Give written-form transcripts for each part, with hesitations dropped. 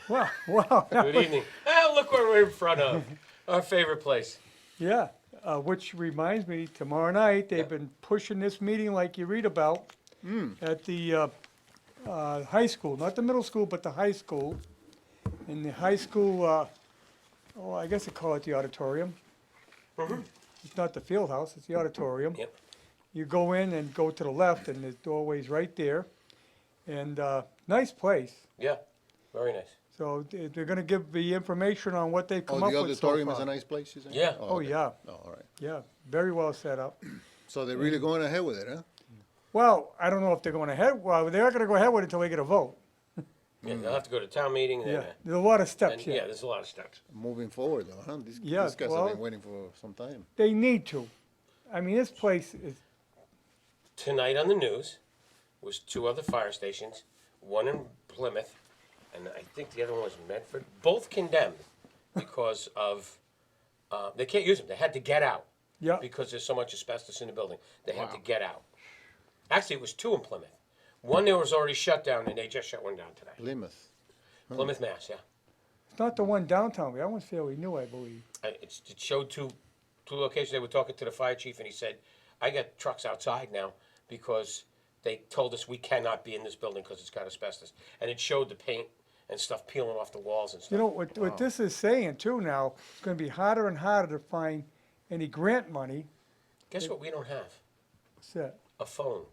Wow. Good evening. Oh, look what we're in front of. Our favorite place. Yeah, which reminds me, tomorrow night, they've Yep. been pushing this meeting like you read about at the high school, not the middle school, but the high school. In the high school, I guess they call it the auditorium. It's not the field house, it's the auditorium. Yep. You go in and go to the left, and the doorway's right there. And nice place. Yeah. Very nice. So they're going to give the information on what they've come up The with so auditorium is a far. nice place, you say? Yeah. Oh, okay. yeah, Oh, all right. yeah, very well set up. So they're really going ahead with it, huh? Well, I don't know if they're going ahead, well, they're not going to go ahead with it until they get a vote. Yeah, they'll have to go to town meeting. And Yeah, then, there's a lot of and, steps yeah, yet. there's a lot of steps. Moving forward, though, huh? These Yeah, guys well- have been waiting for some time. They need to. I mean, this place is, Tonight on the news was 2 other fire stations, one in Plymouth, and I think the other one was Medford. Both condemned because of, they can't use them. They had to get out. yeah, Because there's so much asbestos in the building. They had to get out. Actually, it was 2 in Plymouth. One there was already shut down, and they just shut one down today. Plymouth. Plymouth, Mass, yeah. it's not the one downtown, that one's fairly new, I believe. It showed two locations. They were talking to the fire chief, and he said, I got trucks outside now because they told us we cannot be in this building because it's got asbestos. And it showed the paint and stuff peeling off the walls and stuff. You know, what this is saying too now, it's going to be harder and harder to find any grant money. Guess what we don't have? What's that? A phone.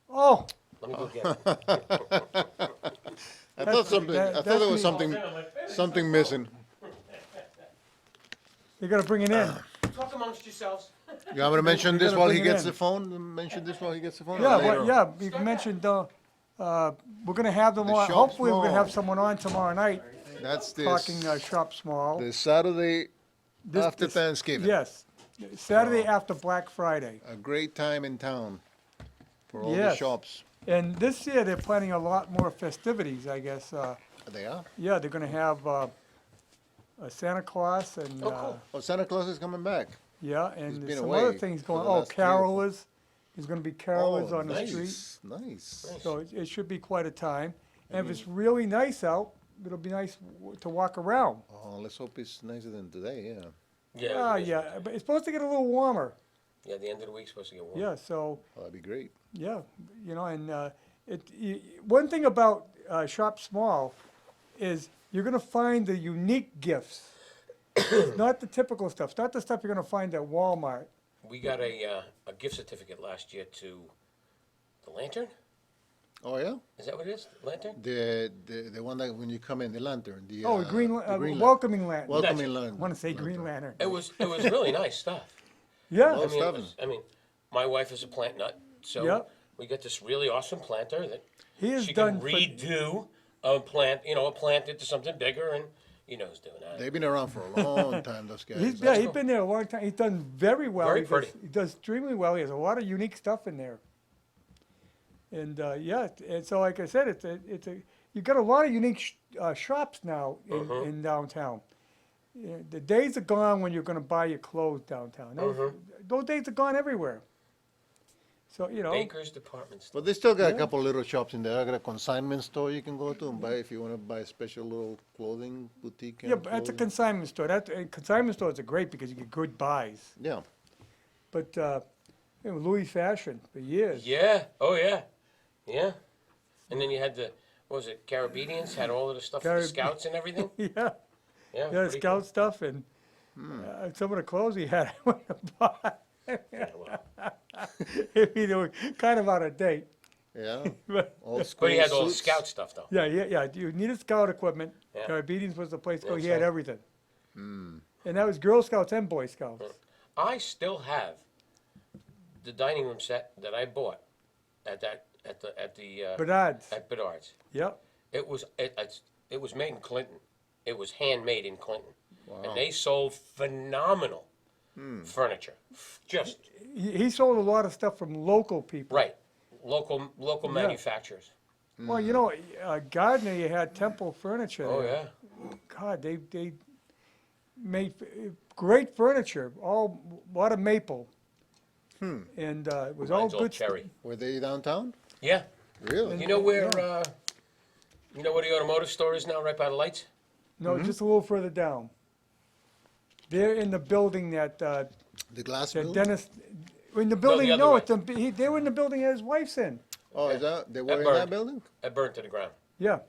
Oh, Let me go get it. I thought something. I thought there was something missing. you're going to bring it in. Talk amongst yourselves. You want me to mention You this gotta while he bring it gets in. the phone? Mention this while he gets the phone. or Yeah, later well, on? yeah, you mentioned, we're going to have them The on, shop hopefully we're going to small. have someone on tomorrow night That's this. talking shop small. The Saturday This- after this- Thanksgiving. Yes, Saturday after Black Friday. A great time in town for all the Yes. shops. And this year, they're planning a lot more festivities, I guess. They are. Yeah, they're gonna have a Santa Claus and, Oh, cool. Oh, Santa Claus is coming back. yeah, He's and been there's some away other things for going, the oh, last 3 or 4 carolers. There's gonna be carolers on the nice, street. Nice. So it should be quite a time. And if it's really nice out, it'll be nice to walk around. Oh, let's hope it's nicer than today. Yeah. Yeah. Yeah, but it's supposed to get a little warmer. Yeah, the end of the week's supposed to get warm. Yeah, so, Oh, that'd be great. yeah, and one thing about Shop Small is you're gonna find the unique gifts. It's not the typical stuff, it's not the stuff you're gonna find at Walmart. We got a gift certificate last year to the Lantern. Oh yeah. Is that what it is? Lantern? The one that when you come in the lantern. The Oh, the green, green welcoming lantern. welcoming I lantern. wanna say Green Lantern. It was really nice stuff. Yeah, Well, stuff. My wife is a plant nut, so Yep. we got this really awesome planter that he has she done, can redo a plant, a plant into something bigger, and you know who's doing that. They've been around for a long time. Those guys. he's been there a long time, he's done very well. Very He does- pretty. He does extremely well, he has a lot of unique stuff in there. And, yeah, and so like I said, you've got a lot of unique shops now in downtown. Yeah, the days are gone when you're gonna buy your clothes downtown. Those days are gone everywhere. So, Baker's department store. But they still got Yeah. a couple little shops in there. I got a consignment store you can go to and buy if you want to buy a special little clothing boutique. kind yeah, of but that's a clothing. consignment store. Consignment stores are great because you get good buys. Yeah. But, Louis Fashion for years. Yeah. Oh yeah. Yeah. And then you had what was it? Caribbeans had all of the stuff for the Carib- scouts and everything. Yeah, Yeah. yeah, pretty scout cool. stuff and some of the clothes he had, I went to buy. Yeah, well. I mean, they were kind of out of date. Yeah. But, Old school But he had all the suits. scout stuff though. yeah. You needed scout equipment. Yeah. Caribbeans was the place to go. That's He had right. everything. And that was Girl Scouts and Boy Scouts. I still have the dining room set that I bought at the Bernard's. at Bedard's. Yep. It was made in Clinton. It was handmade in Clinton, Wow. and they sold phenomenal furniture. Just He sold a lot of stuff from local people. right, local manufacturers. Well, Gardner, you had Temple Furniture. Oh there. yeah, God, they made great furniture, a lot of maple. And it was all mine's all good. cherry. Were they downtown? Yeah, Really? you know where You know where the automotive store is now, right by the lights? No, just a little further down. They're in the building that, The glass that building? Dennis, in the building, other no, way. it's they were in the building that his wife's in. Oh, is that, they were in burned. that building? That burned to the ground. Yeah,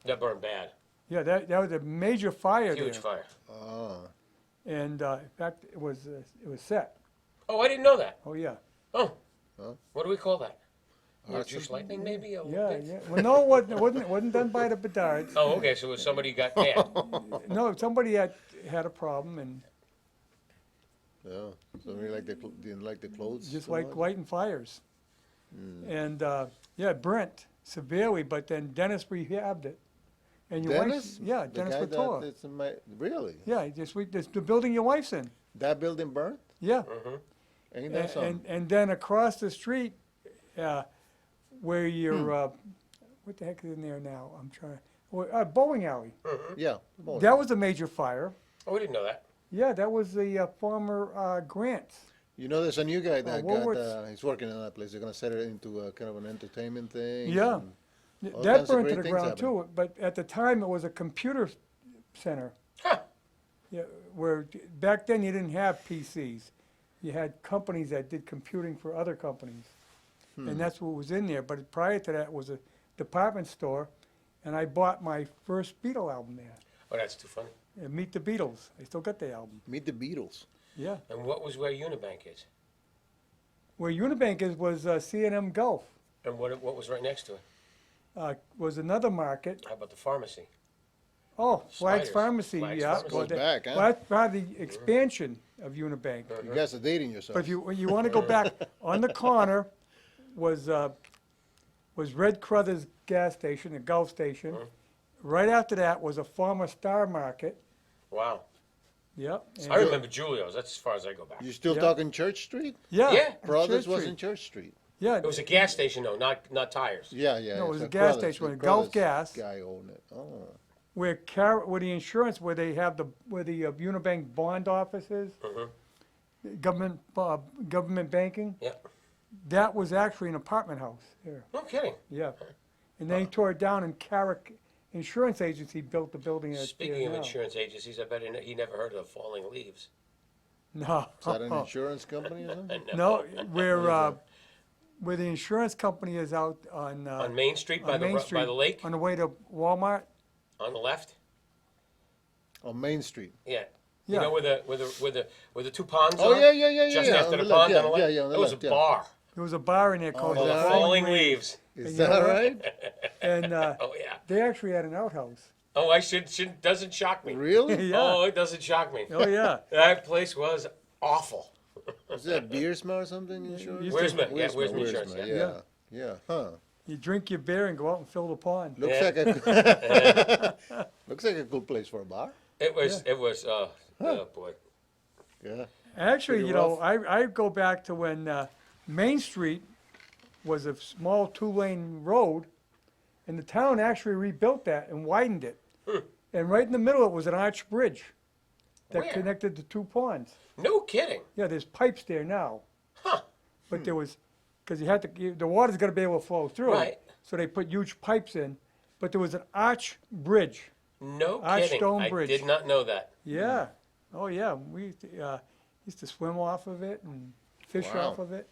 That burned bad. yeah, that was a major fire there. Huge fire. Oh, And, in fact, it was set. Oh, I didn't know that. Oh, yeah. Oh. Huh? What do we call that? Arson? Just lightning, maybe? A Yeah, bit? yeah. Well, no, it wasn't done by the Bedards. Oh, okay, so it was somebody got mad. No, somebody had a problem and yeah. So they like didn't like the clothes? just so like much? lighting fires. And, yeah, it burnt severely, but then Dennis rehabbed it. And your Dennis? wife, yeah, The Dennis guy Vittola. that's in my, really? Yeah, this the building your wife's in. That building burnt? Yeah. Ain't that something? And then across the street, where you're, what the heck is in there now? I'm trying, bowling alley. Yeah. Boy. That was a major fire. Oh, we didn't know that. Yeah, that was the former Grants. You know, there's a new guy that got, Woolworths. he's working on that place. They're gonna set it into a kind of an entertainment thing. Yeah. and all That kinds of burned to great the things ground happen. too, but at the time it was a computer center. Huh. Yeah, where back then you didn't have PCs. You had companies that did computing for other companies. And that's what was in there. But prior to that was a department store, and I bought my first Beatle album there. Oh, that's too funny. Meet the Beatles. I still got the album. Meet the Beatles. Yeah. And what was where Unibank is? Where Unibank was C&M Gulf. And what was right next to it? Was another market. How about the pharmacy? Oh, Flags Sliders. Pharmacy, Flags yeah. Pharmacy. Goes back, huh? Well, that's part of the expansion of Unibank. You guys are dating yourself. But if you want to go back, on the corner was Red Crothers gas station, the Gulf station. Right after that was a former Star Market. Wow. Yep. and- I remember Julio's. That's as far as I go back. You still Yeah. talking Church Street? Yeah. Yeah. Brothers Church was Street. in Church Street. Yeah. It was a gas station, though, not tires. Yeah, yeah. No, it was it's a gas Crothers. station The with Gulf Crothers Gas. Guy owned it. Oh. where the insurance, where they have where the Unibank bond office is, government banking, Yeah. that was actually an apartment house there. No kidding. Yeah. And they tore it down, and Carrick Insurance Agency built the building that's there Speaking of now. insurance agencies, I bet he never heard of Falling Leaves. No. Is that an insurance company or something? No, where the insurance company is out on On Main Street by on Main by Street, the lake, on the way to Walmart. on the left. On Main Street. Yeah. Yeah. You know where the two ponds Oh, are? yeah. Just yeah, after on the left, pond yeah, on the left. Yeah, on the It was left, a yeah. bar There was a bar in there called is the that right? Falling Leaves. Is And that you know what? right? And Oh yeah. they actually had an outhouse. Oh, I should doesn't shock me. Really? Yeah. Oh, it doesn't shock me. Oh, yeah. That place was awful. Is that Beersma or something? Insurance? used Where's my insurance? Wiersma, Yeah. yeah. Huh. You drink your beer and go out and fill the pond. Looks Yeah. like a looks like a good place for a bar. It was. Oh boy. Yeah. Actually, Pretty you know, rough. I go back to when Main Street was a small two-lane road, and the town actually rebuilt that and widened it. And right in the middle, it was an arch bridge that Where? connected the two ponds. No kidding. Yeah, there's pipes there now. Huh. But there was, because the water's got to be able to flow through. Right. So they put huge pipes in. But there was an arch bridge. No Arch kidding. Stone I Bridge. did not know that. Yeah. Oh, yeah. We used to swim off of it and fish Wow. off of it.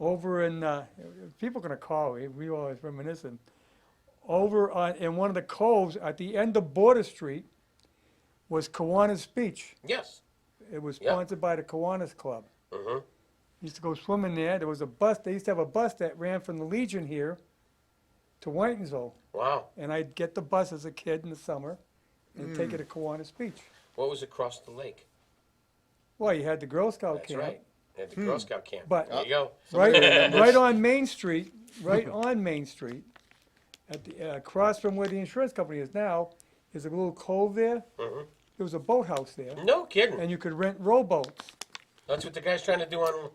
Over in, people are going to call, we always reminiscing. Over in one of the coves at the end of Border Street was Kiwanis Beach. Yes. It was Yeah. sponsored by the Kiwanis Club. Mm-hmm. Used to go swimming there. There was a bus. They used to have a bus that ran from the Legion here to Whitensville. Wow. And I'd get the bus as a kid in the summer and take it to Kiwanis Beach. What was across the lake? Well, you had the Girl Scout That's camp. right. At the Girl Scout camp. But- there you go. Right on Main Street, at the, across from where the insurance company is now, is a little cove there. Mhm. There was a boathouse there, No kidding. and you could rent rowboats. That's what the guy's trying to do on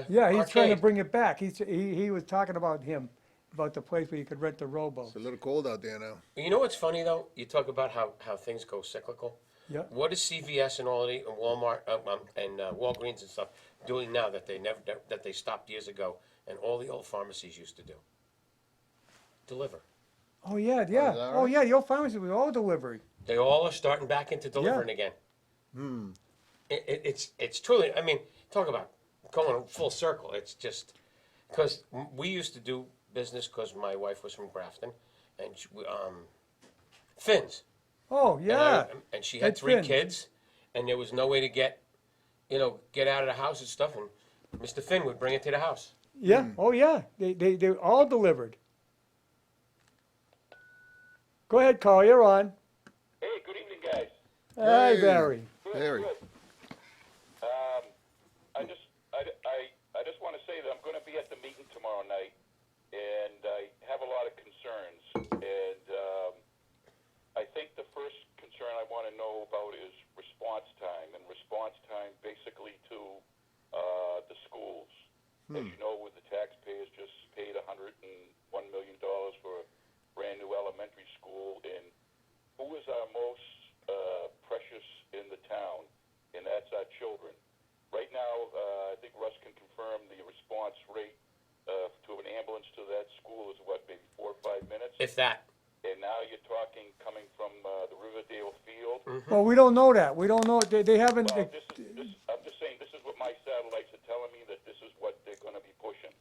Yeah, he's trying to Arcade. bring it back. He was talking about the place where you could rent the rowboat. It's a little cold out there now. You know what's funny though? You talk about how things go cyclical. Yeah. What is CVS and Aldi and Walmart and Walgreens and stuff doing now that they stopped years ago and all the old pharmacies used to do? Deliver. Oh, yeah, yeah. that Oh, right? yeah, the old pharmacy was all delivery. They all are starting back into delivering again. It's truly, I mean, talk about going full circle. It's just, because we used to do business because my wife was from Grafton, and Finn's. Oh, And, yeah. and she had Ed three Finn. kids, and there was no way to get, get out of the house and stuff, and Mr. Finn would bring it to the house. Yeah, oh, yeah. They all delivered. Go ahead, Carl, you're on. Hey, good evening, guys. Hi, Hey. Barry. Good, Very. good. I just want to say that I'm going to be at the meeting tomorrow night, and I have a lot of concerns. And I think the first concern I want to know about is response time, and response time basically to the schools. As you know, with the taxpayers just paid $101 million for a brand new elementary school, and who is our most precious in the town, and that's our children. Right now, I think Russ can confirm the response rate to an ambulance to that school is what, maybe 4 or 5 minutes? If that. And now you're talking coming from the Riverdale field. Well, we don't know that. We don't know. They haven't. Well, I'm just saying, this is what my satellites are telling me, that this is what they're going to be pushing.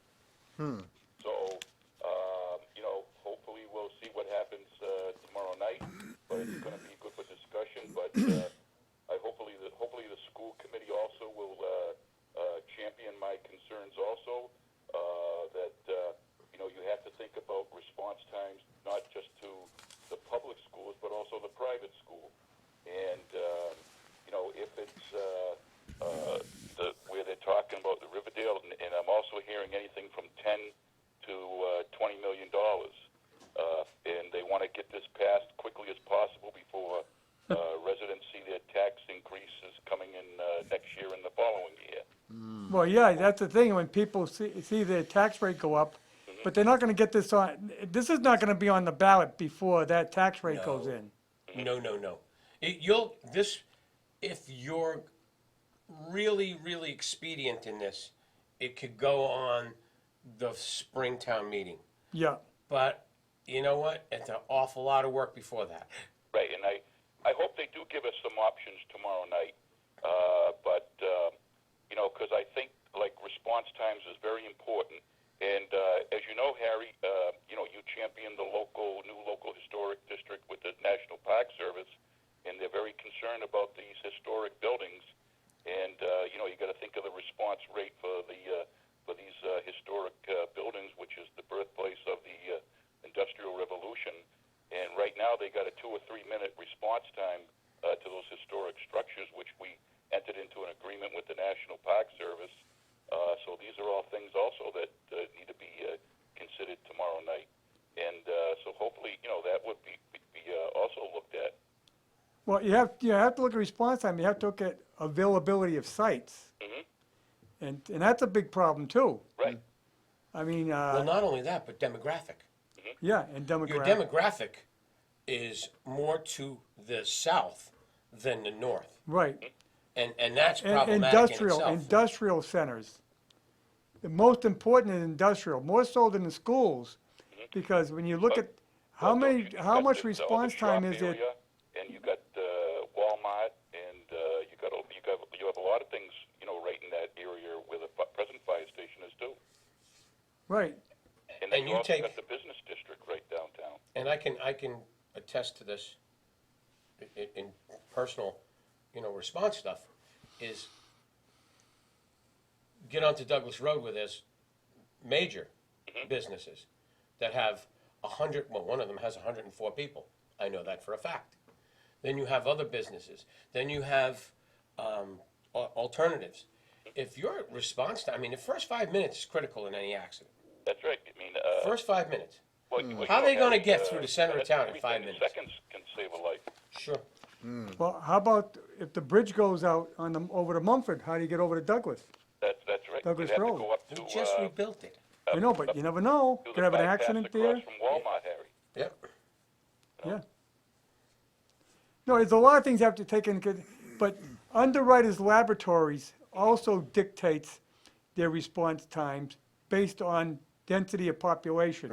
So, hopefully we'll see what happens tomorrow night, but it's going to be good for discussion. But hopefully the school committee also will champion my concerns also, that you have to think about response times, not just to the public schools, but also the private school. And, if it's where they're talking about the Riverdale, and I'm also hearing anything from 10 to $20 million, and they want to get this passed quickly as possible before residents see their tax increases coming in next year and the following year. Well, yeah, that's the thing. When people see their tax rate go up, but they're not going to get this on. This is not going to be on the ballot before that tax rate goes No. in. No. If you're really, really expedient in this, it could go on the Springtown meeting. Yeah. But you know what? It's an awful lot of work before that. Right, and I hope they do give us some options tomorrow night, but, because I think, response times is very important. And as you know, Harry, you champion the new local historic district with the National Park Service, and they're very concerned about these historic buildings. And you got to think of the response rate for these historic buildings, which is the birthplace of the Industrial Revolution. And right now, they got a 2 or 3 minute response time to those historic structures, which we entered into an agreement with the National Park Service. So these are all things also that need to be considered tomorrow night. And so hopefully, that would be also looked at. Well, you have to look at response time. You have to look at availability of sites, and that's a big problem too. Right. I mean, Well, not only that, but demographic. yeah, and Your demographic. demographic is more to the south than the north, Right. and that's And problematic in itself. industrial centers. The most important is industrial, more so than the schools, because when you look at how Well, don't you got much all the response time shop is it? area, and you got Walmart, and you have a lot of things right in that area where the present fire station is too. Right. And then And you you also take- got the business district right downtown. And I can attest to this in personal, response stuff, is get onto Douglas Road where there's major businesses that have 100, well, one of them has 104 people. I know that for a fact. Then you have other businesses. Then you have alternatives. If your response time, the first 5 minutes is critical in any accident. That's right. I mean, First 5 minutes. how are they gonna get through the center of town in 5 minutes? Seconds can save a life. Sure. Well, how about if the bridge goes out over to Mumford? How do you get over to Douglas? That's right. Douglas You'd have Road. to go up We to, just rebuilt it. I know, but you never know. do the Could have an bypass accident across there. from Walmart, Harry. Yep. Yeah. No, there's a lot of things you have to take into, but Underwriters Laboratories also dictates their response times based on density of population.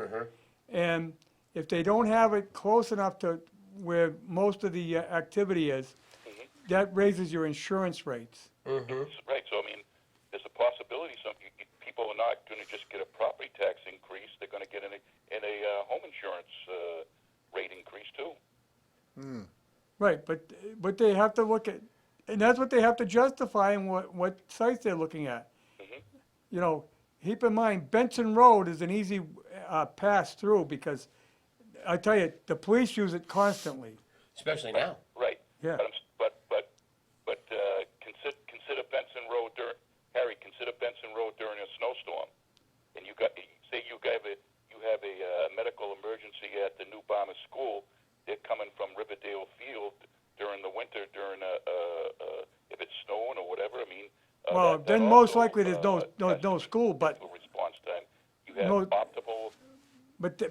And if they don't have it close enough to where most of the activity is, that raises your insurance rates. Right, so I mean, there's a possibility people are not going to just get a property tax increase, they're going to get a home insurance rate increase too. Right, but they have to look at, and that's what they have to justify in what sites they're looking at. You know, keep in mind, Benson Road is an easy pass through because, I tell you, the police use it constantly. Especially now. Right. Yeah. But consider Benson Road Harry, consider Benson Road during a snowstorm, and you have a medical emergency at the new Bomber School. They're coming from Riverdale Field during the winter, if it's snowing or whatever. I mean, Well, that then also, most likely there's no has school, but response time. You have No. optimal.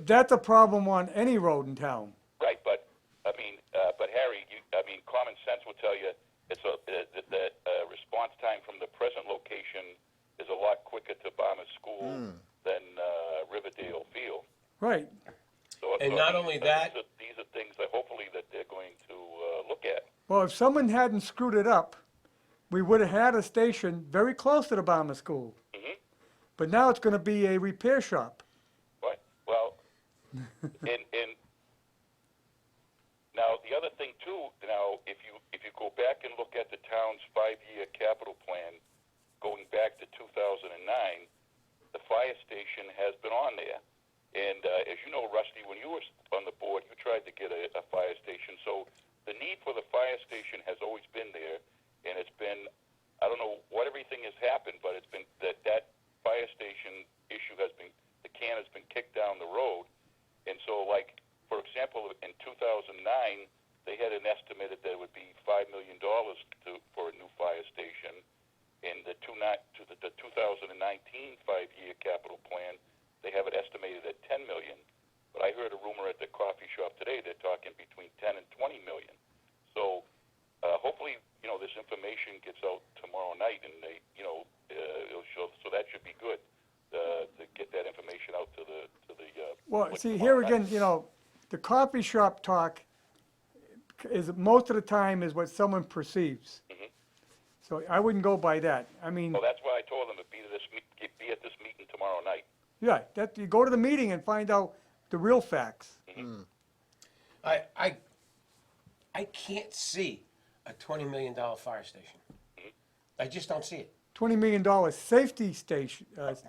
that's a problem on any road in town. Right, but Harry, common sense will tell you that response time from the present location is a lot quicker to Bomber School than Riverdale Field. Right. And not only that, these are things that hopefully that they're going to look at. Well, if someone hadn't screwed it up, we would have had a station very close to the Bomber School. But now it's going to be a repair shop. Right. Well, and now the other thing too. Now, if you go back and look at the town's 5-year capital plan, going back to 2009, the fire station has been on there. And as you know, Rusty, when you were on the board, you tried to get a fire station. So the need for the fire station has always been there, and it's been, I don't know what everything has happened, but it's been that fire station issue the can has been kicked down the road. And so, like, for example, in 2009, they had an estimated that it would be $5 million for a new fire station. In the 2019 5-year capital plan, they have it estimated at $10 million. But I heard a rumor at the coffee shop today they're talking between 10 and 20 million. So hopefully, this information gets out tomorrow night, and it'll show. So that should be good to get that information out to the. Well, public see, tomorrow here night. again, the coffee shop talk is most of the time is what someone perceives. So I wouldn't go by that. I mean, Well, that's why I told them to be at this meeting tomorrow night. yeah, you go to the meeting and find out the real facts. I can't see a $20 million fire station. I just don't see it. $20 million safety station,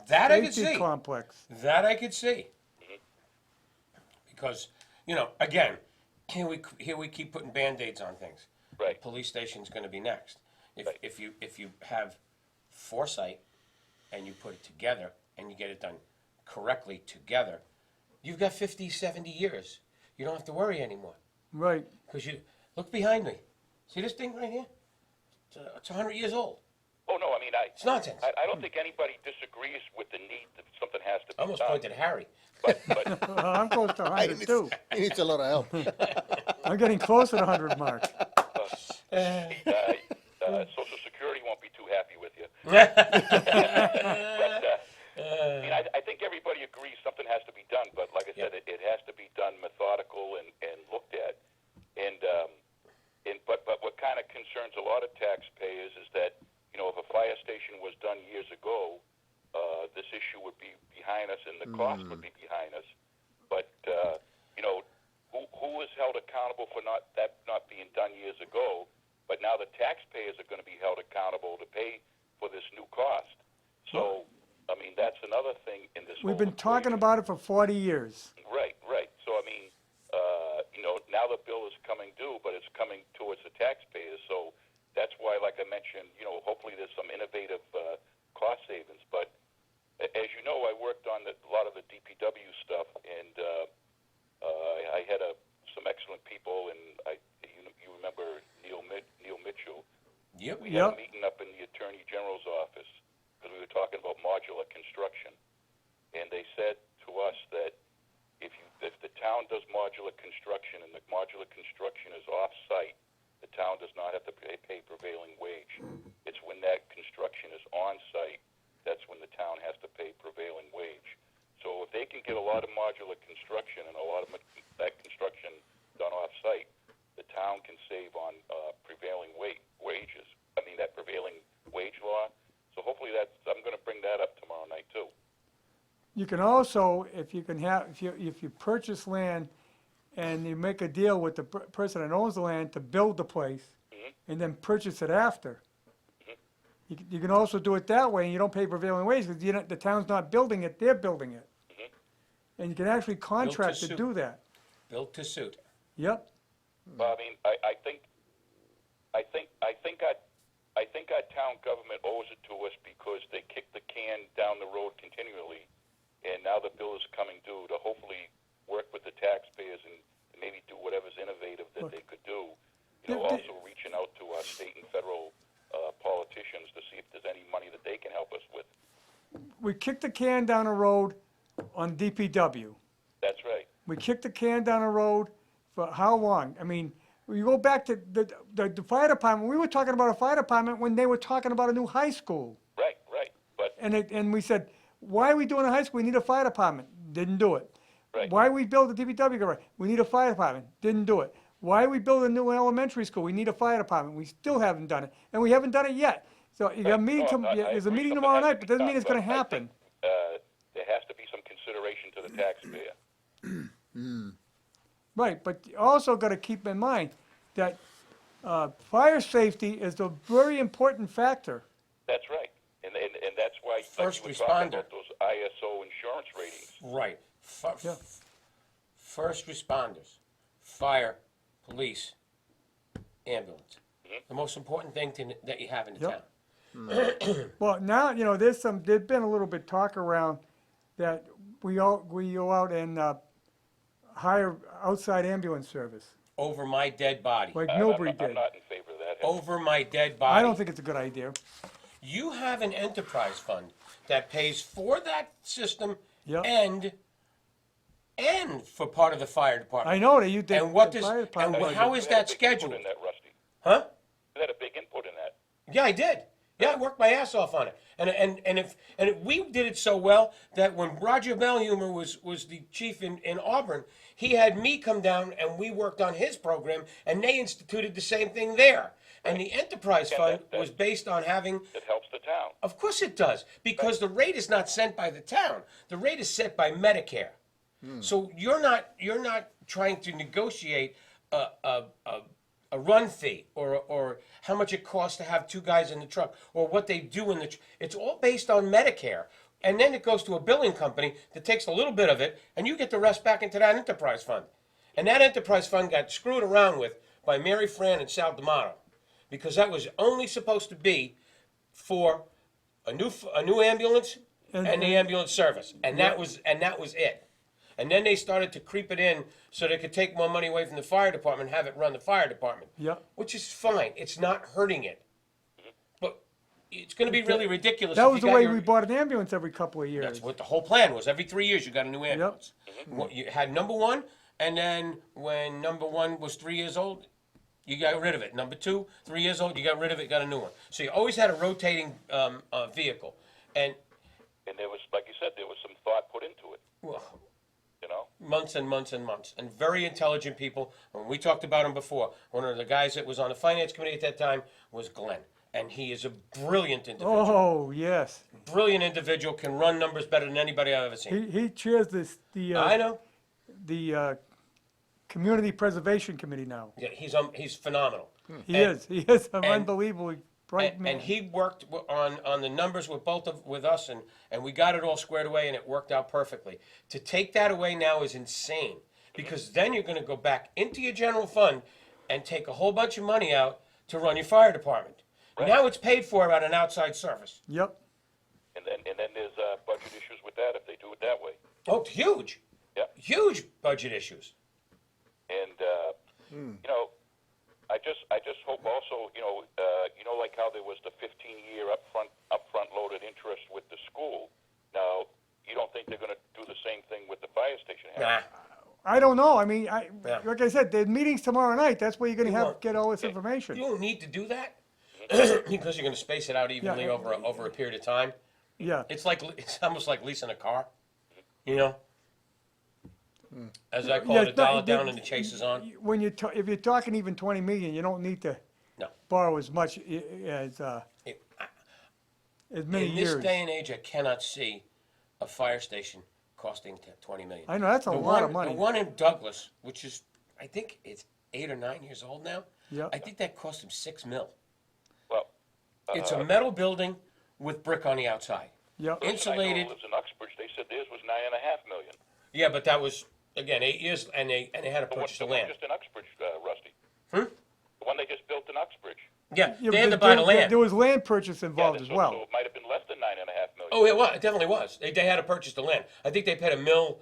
That I could safety see. complex. That I could see. Because, again, here we keep putting Band-Aids on things. Right. Police station's going to be next. If you have foresight and you put it together and you get it done correctly together, you've got 50, 70 years. You don't have to worry anymore. Right. Because you look behind me. See this thing right here? It's 100 years old. Oh no, I mean It's nonsense. I don't think anybody disagrees with the need that something has to be I almost done. pointed at Harry. But I'm close to 100 too. He needs a lot of help. I'm getting close to the 100 mark. Social Security won't be too happy with you. But I think everybody agrees something has to be done. But like I said, it has to be done methodical and looked at. But what kind of concerns a lot of taxpayers is that if a fire station was done years ago, this issue would be behind us and the cost would be behind us. But who is held accountable for not being done years ago? But now the taxpayers are going to be held accountable to pay for this new cost. So, I mean, that's another thing in this. We've been talking about it for 40 years. Right. So, I mean, now the bill is coming due, but it's coming towards the taxpayers. So that's why, like I mentioned, hopefully there's some innovative cost savings. But as you know, I worked on a lot of the DPW stuff, and I had some excellent people, and you remember Neil Mitchell. Yep. We had a meeting up in the Attorney General's office because we were talking about modular construction, and they said to us that if the town does modular construction and the modular construction is off-site, the town does not have to pay prevailing wage. It's when that construction is on-site that's when the town has to pay prevailing wage. So if they can get a lot lot of modular construction and a lot of that construction done off-site, the town can save on prevailing wages. I mean, that prevailing wage law. So hopefully I'm going to bring that up tomorrow night too. You can also, if you purchase land and you make a deal with the person that owns the land to build the place and then purchase it after. You can also do it that way and you don't pay prevailing wage because the town's not building it, they're building it. And you can actually contract to suit. do that. Built to suit. Yep. Well, I mean, I think our town government owes it to us because they kicked the can down the road continually, and now the bill is coming due to hopefully work with the taxpayers and maybe do whatever's innovative that they could do. You know, also reaching out to our state and federal politicians to see if there's any money that they can help us with. We kicked the can down the road on DPW. That's right. We kicked the can down the road for how long? I mean, you go back to the fire department. We were talking about a fire department when they were talking about a new high school. Right. But And we said, why are we doing a high school? We need a fire department. Didn't do it. Right. Why we build a DPW garage? We need a fire department. Didn't do it. Why we build a new elementary school? We need a fire department. We still haven't done it, and we haven't done it yet. So you got a meeting. There's a meeting tomorrow night, but doesn't mean it's going to happen. There has to be some consideration to the taxpayer. Right, but you also got to keep in mind that fire safety is a very important factor. That's right. And that's why First like you were talking responder. about those ISO insurance ratings. Right. Yeah. First responders, fire, police, ambulance. The most important thing that you have in the Yep. town. Well, now there's been a little bit talk around that we go out and hire outside ambulance service, Over my dead body. like I'm Milbury not did. in favor of that. Over my dead body. I don't think it's a good idea. You have an enterprise fund that pays for that system Yep. and for part of the fire department. I know that you did. And what the does fire and department budget. how is that You had a big scheduled? input in that, Rusty. Huh? You had a big input in that. Yeah, I did. Yeah, I worked my ass off on it, and we did it so well that when Roger Belhumer was the chief in Auburn, he had me come down and we worked on his program, and they instituted the same thing there. And the enterprise Yeah, fund that- was based on having. It helps the town. Of course it does, because the rate is not set by the town. The rate is set by Medicare. So you're not trying to negotiate a run fee or how much it costs to have two guys in the truck or what they do in the. It's all based on Medicare, and then it goes to a billing company that takes a little bit of it, and you get the rest back into that enterprise fund. And that enterprise fund got screwed around with by Mary Fran and Sal D'Amato, because that was only supposed to be for a new ambulance and the ambulance service, and that was it. And then they started to creep it in so they could take more money away from the fire department and have it run the fire department. Yep. Which is fine. It's not hurting it. But it's going to be really ridiculous. That if was you the got way your- we bought an ambulance every couple of years. That's what the whole plan was. Every 3 years you got a new ambulance. You had number one, and then when number one was 3 years old, you got rid of it. Number two, 3 years old, you got rid of it, got a new one. So you always had a rotating vehicle. And And there was, like you said, there was some thought put into it. well, You know. months and months and months, and very intelligent people. And we talked about him before. One of the guys that was on the finance committee at that time was Glenn, and he is a brilliant individual. Oh yes, Brilliant individual, can run numbers better than anybody I've ever seen. he chairs I know. the community preservation committee now. Yeah, he's phenomenal. He is an unbelievably bright man. And he worked on the numbers with us, and we got it all squared away, and it worked out perfectly. To take that away now is insane, because then you're going to go back into your general fund and take a whole bunch of money out to run your fire department. Right. Now it's paid for out an outside service. Yep. And then there's budget issues with that if they do it that way. Oh, it's huge. Yeah. Huge budget issues. And you know, I just hope also, like how there was the 15-year upfront loaded interest with the school. Now, you don't think they're going to do the same thing with the fire station? Nah. I don't know. I mean, Yeah. like I said, the meeting's tomorrow night. That's where you're going You to won't. get all this information. You don't need to do that because you're going to space it out evenly Yeah. over a period of time. Yeah. It's almost like leasing a car, you know. As I call Yeah, it, a it's not- dollar down and the chase is on. When if you're talking even 20 million, you don't need to No. borrow as much as It- as many In this years. day and age, I cannot see a fire station costing 20 million. I know that's a lot of money. The one in Douglas, which is, I think it's 8 or 9 years old now. Yep. I think that cost him $6 million. Well, It's a metal building with brick on the outside. Yep. Insulated. I know who lives in Uxbridge. They said theirs was $9.5 million. Yeah, but that was again 8 years, and they had to purchase the The one land. just in Uxbridge, Rusty. Hmm? The one they just built in Uxbridge. Yeah, Yeah, they had but to buy the there- land. There was land purchase involved as so, well. So it might have been less than $9.5 million. Oh, it was. It definitely was. They had to purchase the land. I think they paid a mill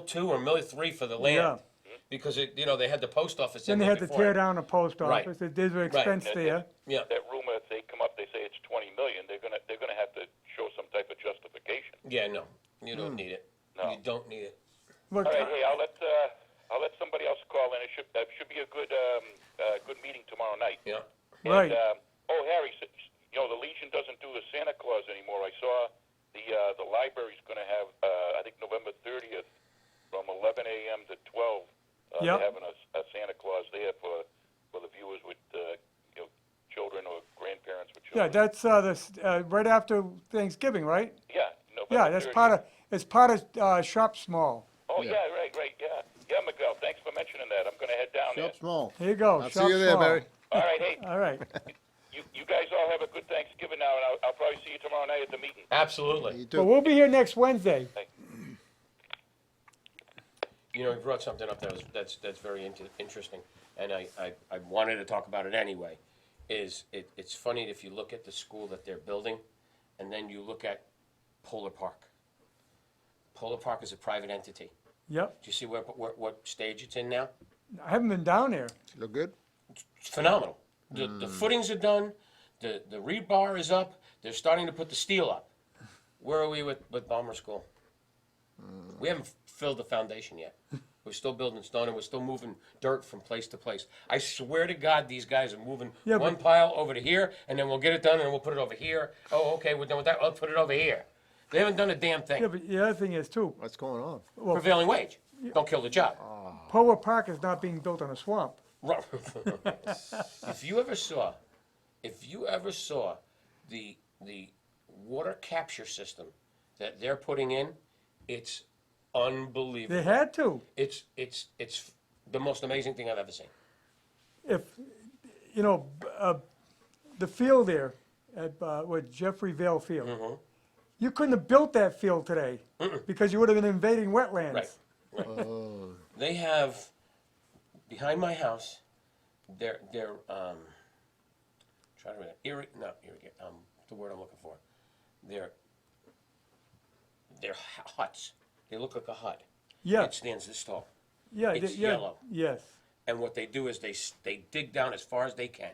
two or mill three for the land because they had the post office Then in they there had to before. tear down the post Right. office. There's an expense there. Yeah, That rumor, if they come up, they say it's 20 million. They're gonna have to show some type of justification. yeah, no, you don't need it. No. You don't need it. Look, All right, hey, I'll let somebody else call in. It should be a good meeting tomorrow night. Yeah. Right. And, Harry, the Legion doesn't do the Santa Claus anymore. I saw the library's going to have, I think November 30th, from 11 a.m. to 12. Yep. They're having a Santa Claus there for the viewers with children or grandparents with yeah, children. that's right after Thanksgiving, right? Yeah. November Yeah, that's 30th. it's part of Shop Small. Oh yeah, right, yeah, Miguel. Thanks for mentioning that. I'm going to head down Shop small. Here you go. I'll Shop see you there, Small. Barry. there. All right, hey, All right. you guys all have a good Thanksgiving now, and I'll probably see you tomorrow night at the meeting. Absolutely. You Well, too. we'll be here next Wednesday. You brought something up that's very interesting, and I wanted to talk about it anyway. It's funny if you look at the school that they're building, and then you look at Polar Park. Polar Park is a private entity. Yep. Do you see what stage it's in now? I haven't been down there. Look good? It's phenomenal. The footings are done. The rebar is up. They're starting to put the steel up. Where are we with Balmer School? We haven't filled the foundation yet. We're still building stone, and we're still moving dirt from place to place. I swear to God, these guys are moving Yeah, one but- pile over to here, and then we'll get it done, and then we'll put it over here. Oh, okay, we're done with that. I'll put it over here. They haven't done a damn thing. Yeah, but the other thing is too, What's going on? Prevailing wage. Don't kill the job. Polar Park is not being built on a swamp. Right. If you ever saw the water capture system that they're putting in, it's unbelievable. They had to. It's the most amazing thing I've ever seen. If the field there at Jeffrey Vale Field, Mm-hmm. you couldn't have built that field today because you would have been invading wetlands. Right. Oh, They have behind my house. They're trying to irrigate. The word I'm looking for. They're huts. They look like a hut. Yeah. It stands this tall. Yeah. It's yeah. yellow. Yes. And what they do is they dig down as far as they can.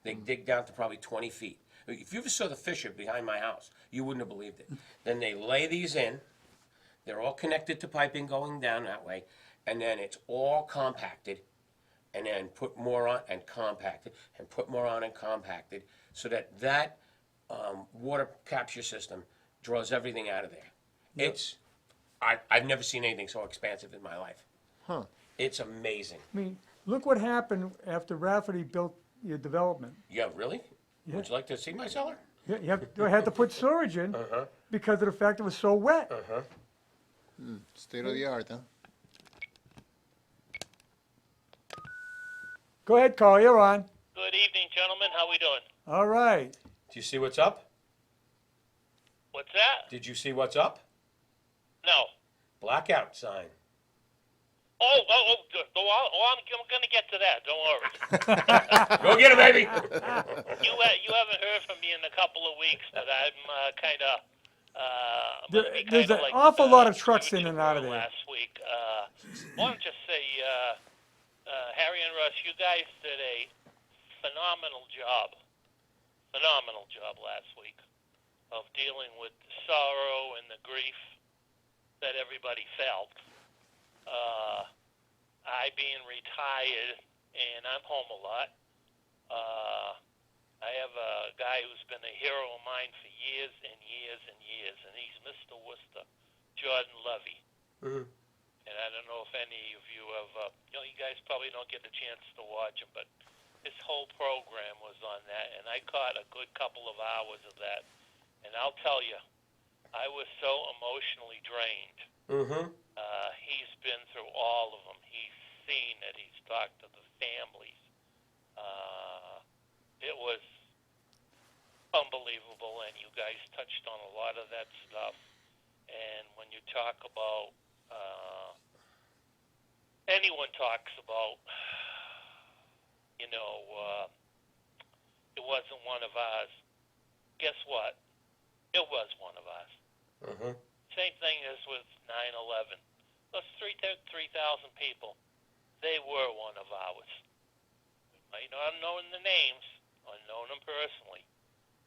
They dig down to probably 20 feet. If you ever saw the fissure behind my house, you wouldn't have believed it. Then they lay these in. They're all connected to piping going down that way. And then it's all compacted. And then put more on and compacted. And put more on and compacted. So that water capture system draws everything out of there. Yep. I've never seen anything so expansive in my life. huh. It's amazing. I mean, look what happened after Rafferty built your development. Yeah, really? Yeah. Would you like to see my cellar? You had to put storage in because of the fact it was so wet. State of the art, huh? Go ahead, Carl. You're on. Good evening, gentlemen. How we doing? All right. Do you see what's up? What's that? Did you see what's up? No. Blackout sign. I'm going to get to that. Don't worry. Go get it, baby. You haven't heard from me in a couple of weeks, but I'm kind of. There's an awful lot of trucks in and out of there. Last week, want to just say, Harry and Russ, you guys did a phenomenal job last week of dealing with the sorrow and the grief that everybody felt. I being retired, and I'm home a lot. I have a guy who's been a hero of mine for years and years and years, and he's Mr. Worcester, Jordan Levy. And I I don't know if any of you have, you guys probably don't get a chance to watch him, but his whole program was on that, and I caught a good couple of hours of that. And I'll tell you, I was so emotionally drained. Mm-hmm. He's been through all of them. He's seen it. He's talked to the families. It was unbelievable, and you guys touched on a lot of that stuff. And when you talk about, anyone talks about, it wasn't one of ours. Guess what? It was one of ours. Mm-hmm. Same thing as with 9/11. Those 3,000 people, they were one of ours. I might not have known the names or known them personally,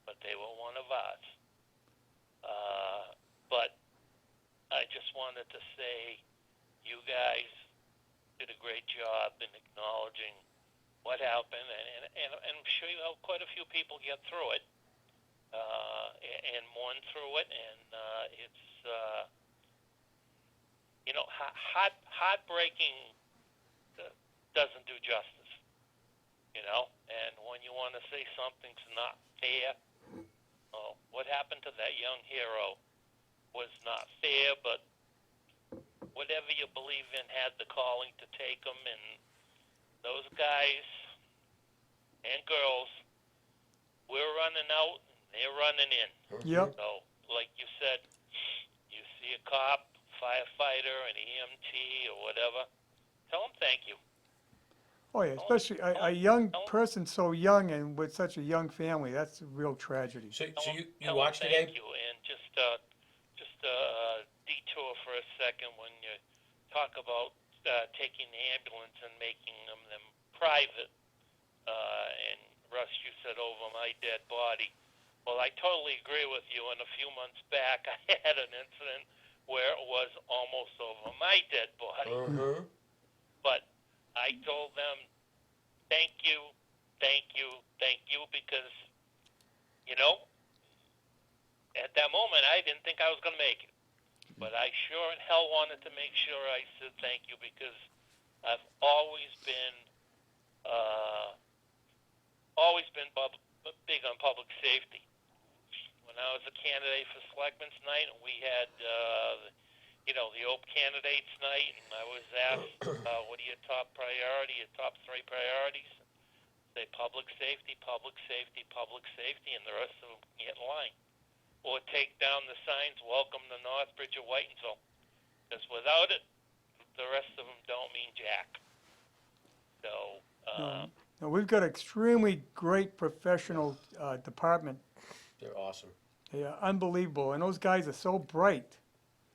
but they were one of ours. But I just wanted to say you guys did a great job in acknowledging what happened, and I'm sure quite a few people get through it and mourn through it, and it's heartbreaking doesn't do justice, and when you want to say something's not fair, what happened to that young hero was not fair, but whatever you believe in had the calling to take them, and those guys and girls, we're running out, and they're running in. Yep. So, like you said, you see a cop, firefighter, an EMT, or whatever, tell them thank you. Oh, yeah, especially a young person so young and with such a young family, that's a real tragedy. So Tell you 'em watched it, thank Abe? you, and just detour for a second when you talk about taking the ambulance and making them private. And Russ, you said over my dead body. Well, I totally agree with you. And a few months back, I had an incident where it was almost over my dead body. Mm-hmm. But I told them, thank you, because, at that moment, I didn't think I was going to make it. But I sure in hell wanted to make sure I said thank you, because I've always been big on public safety. When I was a candidate for Selectmen's Night, and we had, the Open Candidates Night, and I was asked, what are your top priority, your top three priorities? Say public safety, and the rest of them can get in line. Or take down the signs, welcome to Northbridge or Whitensville. Because without it, the rest of them don't mean jack. So, No, we've got extremely great professional department. They're awesome. They are unbelievable, and those guys are so bright.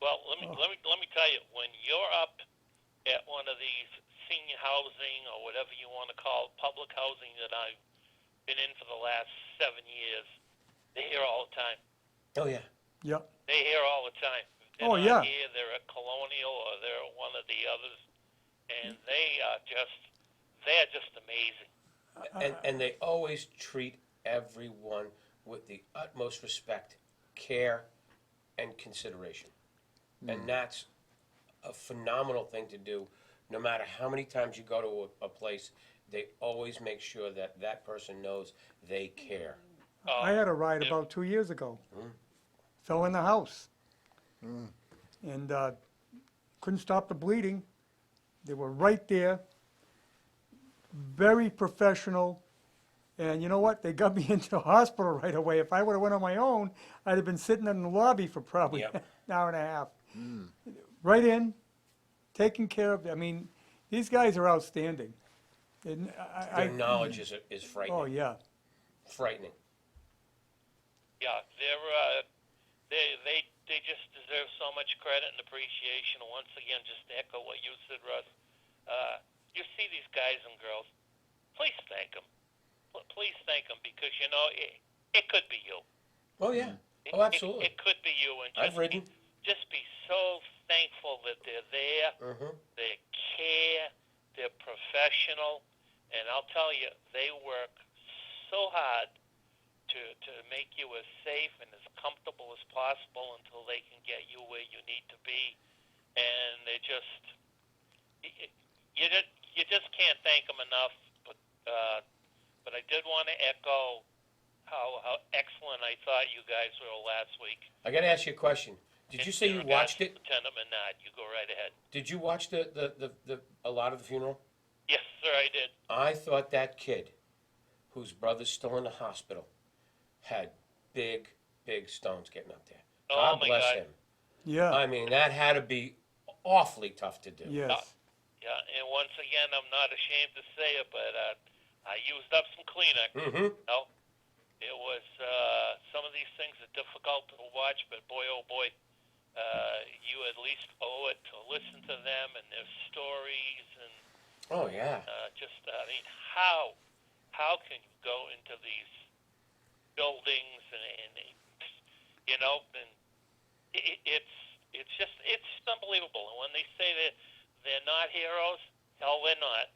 well, let me tell you, when you're up at one of these senior housing or whatever you want to call it, public housing that I've been in for the last 7 years, they hear all the time. Oh yeah. Yep. They hear all the time. If they're Oh, not yeah. here, they're at Colonial or they're at one of the others, and they're just amazing. And they always treat everyone with the utmost respect, care, and consideration. And that's a phenomenal thing to do. No matter how many times you go to a place, they always make sure that that person knows they care. I had a ride about 2 years ago. Fell in the house. And couldn't stop the bleeding. They were right there. Very professional. And you know what? They got me into the hospital right away. If I would have went on my own, I'd have been sitting in the lobby for probably Yep. an hour and a half. Right in, taken care of. I mean, these guys are outstanding. And Their knowledge is frightening. Oh, yeah. Frightening. Yeah, they just deserve so much credit and appreciation. And once again, just to echo what you said, Russ, you see these guys and girls, please thank them. Please thank them, because it could be you. Oh yeah. Oh, absolutely. It could be you, and I've ridden. just be so thankful that they're there. They care. They're professional, and I'll tell you, they work so hard to make you as safe and as comfortable as possible until they can get you where you need to be. And they're just you just can't thank them enough. But I did want to echo how excellent I thought you guys were last week. I got to ask you a question. Did you say you watched it? Lieutenant Menard, you go right ahead. Did you watch a lot of the funeral? Yes, sir, I did. I thought that kid, whose brother's still in the hospital, had big stones getting up there. God my bless God. him. Yeah. I mean, that had to be awfully tough to do. Yes. Yeah, and once again, I'm not ashamed to say it, but I used up some Kleenex. Mm-hmm. No, it was some of these things are difficult to watch, but boy, oh boy, you at least owe it to listen to them and their stories and Oh, yeah. I mean, how can you go into these buildings and it's unbelievable. And when they say that they're not heroes, hell, they're not.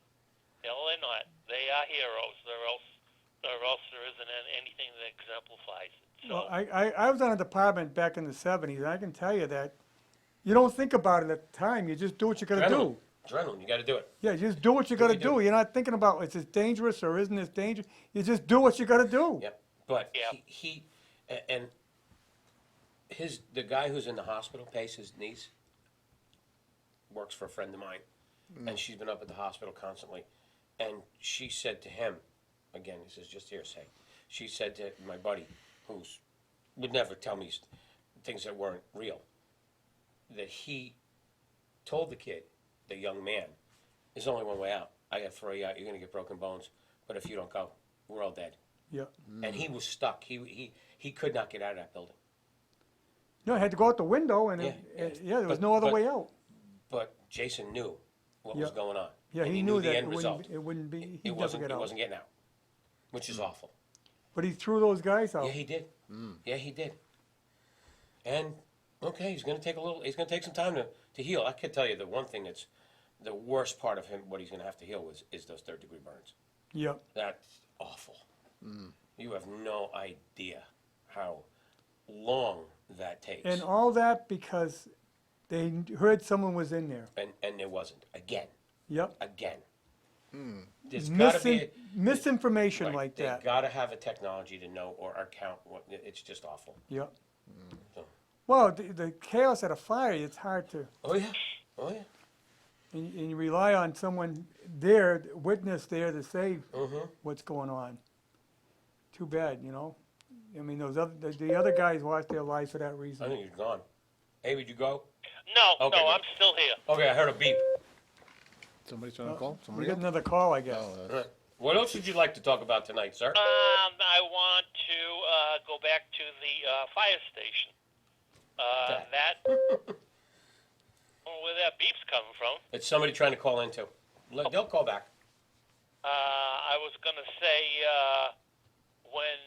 Hell, they're not. They are heroes. Or else there isn't anything that exemplifies it. So, Well, I was on a department back in the 70s, and I can tell you that you don't think about it at the time. You just do what you got to do. Adrenaline, you got to do it. Yeah, you just do what you got to what you do. You're not thinking about is it dangerous or isn't this dangerous. You just do what you got to do. Yep. But Yeah. the guy who's in the hospital, Pace, his niece, works for a friend of mine, and she's been up at the hospital constantly. And she said to him, again, this is just hearsay. She said to my buddy, would never tell me things that weren't real, that he told the kid, the young man, there's only one way out. I got to throw you out. You're going to get broken bones. But if you don't go, we're all dead. Yeah. And he was stuck. He could not get out of that building. No, I had to go out the window, and there was no other way out. But Jason knew what was Yeah. going on. Yeah, and he knew the that end result. it wouldn't be. He'd It never wasn't. get It out. wasn't getting out, which is awful. But he threw those guys out. Yeah, he did. Yeah, he did. And okay, he's going to take He's going to take some time to heal. I can tell you the one thing that's the worst part of him. What he's going to have to heal is those 3rd-degree burns. Yep. That's awful. You have no idea how long that takes. And all that because they heard someone was in there. And there wasn't. Again. Yep. There's got to be Misinformation like They that. got to have a technology to know or account. It's just awful. Yep. So. Well, the chaos at a fire, it's hard to, Oh yeah. Oh yeah. and you rely on someone there, witness there to say Mm-hmm. what's going on. Too bad, I mean, the other guys lost their lives for that I reason. think he's gone. Hey, would you go? no, Okay, good. I'm still here. Okay, I heard a beep. Somebody's trying to call? We Somebody got else? another call, I guess. Oh, All right. What else would you like to talk about tonight, sir? I want to go back to the fire station. Where that beep's coming from. It's somebody trying to call in too. They'll call back. I was going to say when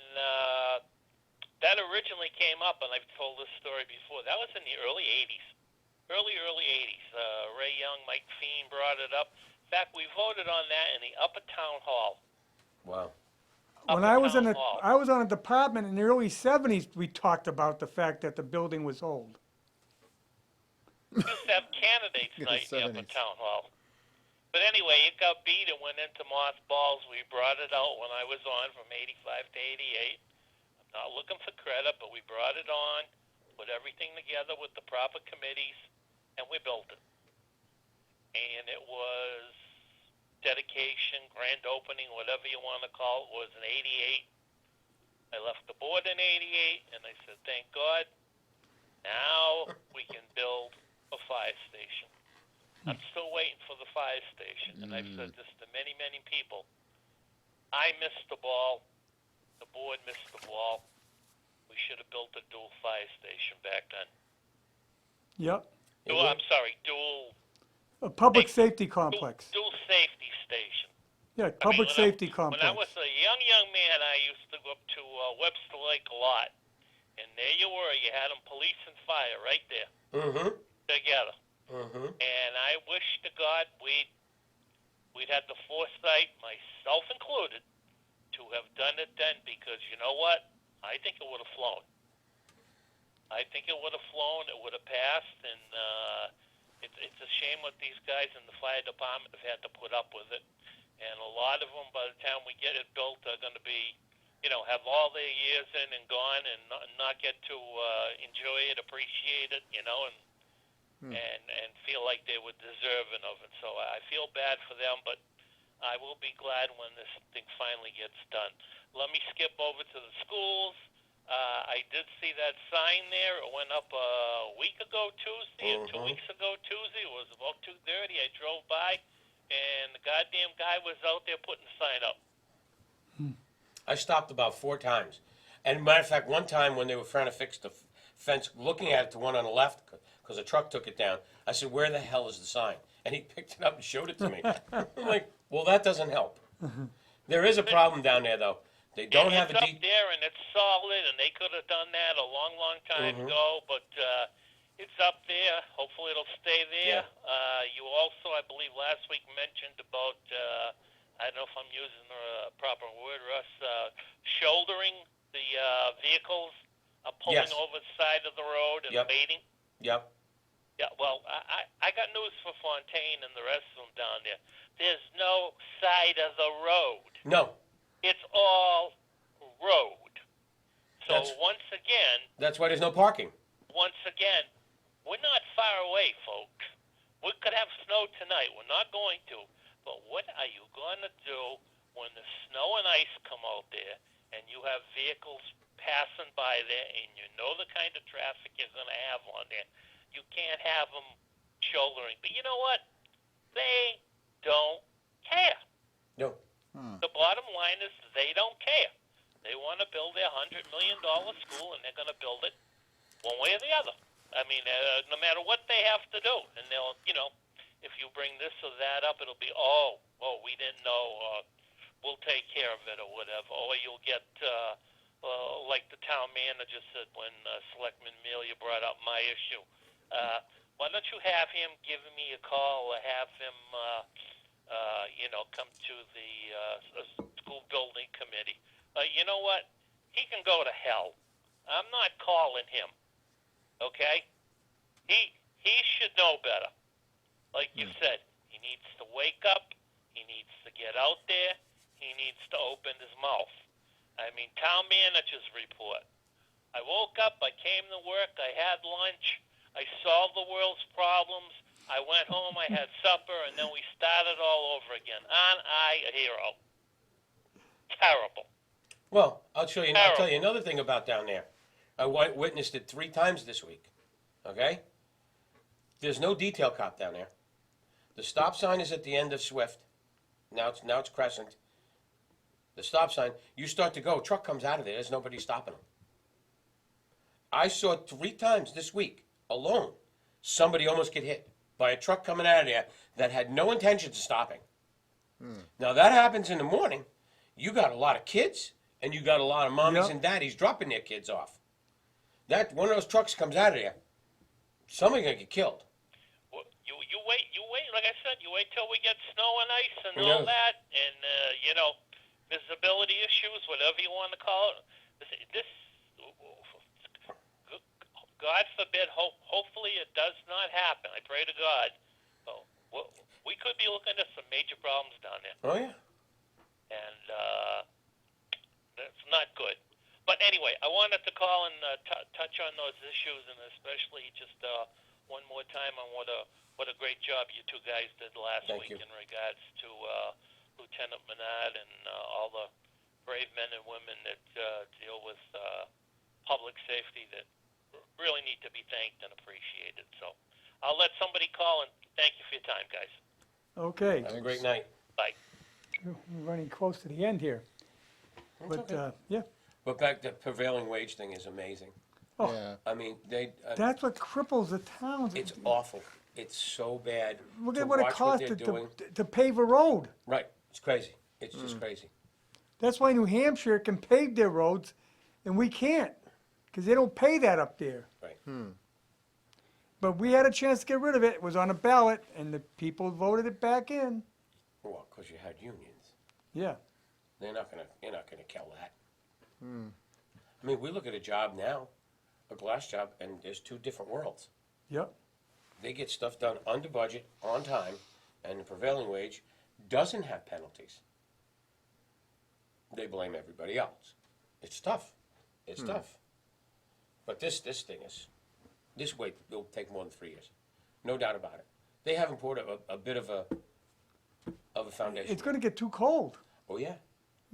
that originally came up, and I've told this story before, that was in the early 80s. Early 80s. Ray Young, Mike Feen brought it up. In fact, we voted on that in the Upper Town Hall. Wow. When I was I was on a department in the early 70s, we talked about the fact that the building was old. We used to have candidates In the night in the Upper 70s. Town Hall. But anyway, it got beat and went into mothballs. We brought it out when I was on from 85 to 88. I'm not looking for credit, but we brought it on, put everything together with the proper committees, and we built it. And it was dedication, grand opening, whatever you want to call it, was in 88. I left the board in 88, and I said, thank God, now we can build a fire station. I'm still waiting for the fire station, and I've said this to many, many people. I missed the ball. The board missed the ball. We should have built a dual fire station back then. Yep. Dual A public safety complex. dual safety station. Yeah, public safety complex. When I was a young man, I used to go up to Webster Lake a lot. And there you were. You had them police and fire right there Mm-hmm. together. Mm-hmm. And I wish to God we'd had the foresight, myself included, to have done it then, because you know what? I think it would have flown. It would have passed, and it's a shame what these guys in the fire department have had to put up with it. And a lot of them, by the time we get it built, are going to be, have all their years in and gone and not get to enjoy it, appreciate it, and feel like they were deserving of it. So I feel bad for them, but I will be glad when this thing finally gets done. Let me skip over to the schools. I did see that sign there. It went up a week ago Tuesday, or 2 weeks ago Tuesday. It was about 2:30. I drove by, and the goddamn guy was out there putting the sign up. I stopped about 4 times. And matter of fact, one time when they were trying to fix the fence, looking at it, the one on the left, because a truck took it down, I said, "Where the hell is the sign?" And he picked it up and showed it to me. I'm like, well, that doesn't help. There is a problem down there, though. They don't have a It's up there, and it's solid, and they could have done that a long, long time ago, but it's up there. Hopefully it'll stay there. You also, I believe, last week mentioned about, I don't know if I'm using the proper word, Russ, shouldering the vehicles, pulling over the side of the road and waiting. Yep. Yeah, well, I got news for Fontaine and the rest of them down there. There's no side of the road. No. It's all road. So once again... That's why there's no parking. Once again, we're not far away, folks. We could have snow tonight. We're not going to. But what are you going to do when the snow and ice come out there and you have vehicles passing by there and you know the kind of traffic you're going to have on there? You can't have them shouldering. But you know what? They don't care. No. The bottom line is they don't care. They want to build their $100 million school, and they're going to build it one way or the other. I mean, no matter what they have to do. And they'll, if you bring this or that up, it'll be, we didn't know, we'll take care of it or whatever. Or you'll get, like the town manager said when Selectman Amelia brought up my issue. Why don't you have him give me a call or have him, come to the school building committee? You know what? He can go to hell. I'm not calling him. Okay? He should know better. Like you said, he needs to wake up. He needs to get out there. He needs to open his mouth. I mean, town manager's report. I woke up. I came to work. I had lunch. I solved the world's problems. I went home, I had supper, and then we started all over again. Aren't I a hero? Terrible. Well, I'll tell you another thing about down there. I witnessed it 3 times this week. Okay? There's no detail cop down there. The stop sign is at the end of Swift. Now it's Crescent. The stop sign, you start to go, truck comes out of there, there's nobody stopping them. I saw 3 times this week alone somebody almost get hit by a truck coming out of there that had no intention of stopping. Now that happens in the morning. You got a lot of kids and you got a lot of mommies and daddies dropping their kids off. That one of those trucks comes out of there, somebody's gonna get killed. Well, you wait. Like I said, you wait till we get snow and ice and all that, and visibility issues, whatever you want to call it. This God forbid, hopefully it does not happen. I pray to God. We could be looking at some major problems down there. Oh, yeah. And that's not good. But anyway, I wanted to call and touch on those issues, and especially just one more time on what a great job you two guys did last week in regards to Lieutenant Menard and all the brave men and women that deal with public safety that really need to be thanked and appreciated. So I'll let somebody call, and thank you for your time, guys. Okay. Have a great night. Bye. We're running close to the end here. But, But back to prevailing wage thing is amazing. Oh. Yeah. I mean, That's what cripples the towns. it's awful. It's so bad. Look to at what it watch costs they're doing. to pave a road. Right. It's crazy. It's just crazy. That's why New Hampshire can pave their roads and we can't, because they don't pay that up there. Right. But we had a chance to get rid of it. It was on a ballot, and the people voted it back in. Well, because you had unions. Yeah. You're not gonna kill that. I mean, we look at a job now, a glass job, and there's 2 different worlds. Yep. they get stuff done under budget, on time, and the prevailing wage doesn't have penalties, they blame everybody else. It's tough. It's tough. But this thing is, this wait will take more than 3 years. No doubt about it. They haven't poured a bit of a foundation. It's going to get too cold. Oh, yeah.